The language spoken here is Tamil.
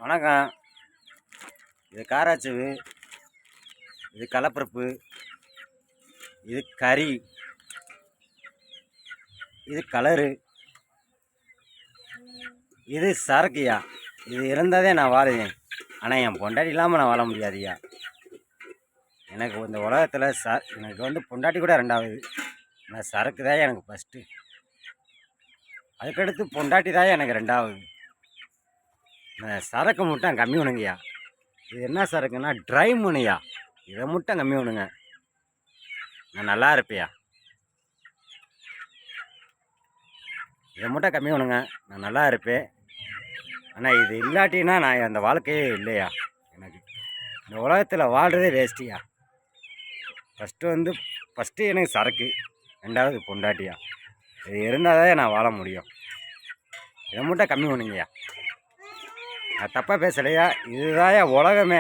வணக்கம். இது காராச்சவு, இது கலப்பருப்பு, இது கறி, இது கலரு, இது சரக்குயா. இது இருந்தாதே நான் வாழுவேன். ஆனால் என் பொண்டாட்டி இல்லாமல் நான் வாழ முடியாதுயா. எனக்கு இந்த உலகத்தில் எனக்கு பொண்டாட்டி கூட ரெண்டாவது. நான் சரக்கு தான் எனக்கு ஃபஸ்ட்டு. அதுக்கடுத்து பொண்டாட்டி தான் எனக்கு ரெண்டாவது. நான் சரக்கு மட்டும் கம்மி பண்ணுங்கய்யா. இது என்ன சரக்குன்னா ட்ரை முனையா. இதை மட்டும் கம்மி பண்ணுங்க, நான் நல்லா இருப்பேயா. இதை மட்டும் கம்மி பண்ணுங்க, நான் நல்லா இருப்பேன். ஆனால் இது இல்லாட்டினா நான் அந்த வாழ்க்கையே இல்லையா. எனக்கு இந்த உலகத்தில் வாழ்கிறதே வேஸ்ட்டியா. ஃபஸ்ட்டு எனக்கு சரக்கு, ரெண்டாவது பொண்டாட்டியா. இது இருந்தால் தான் நான் வாழ முடியும். இதை மட்டும் கம்மி பண்ணுங்கய்யா. நான் தப்பாக பேசலையா. இதுதான் உலகமே.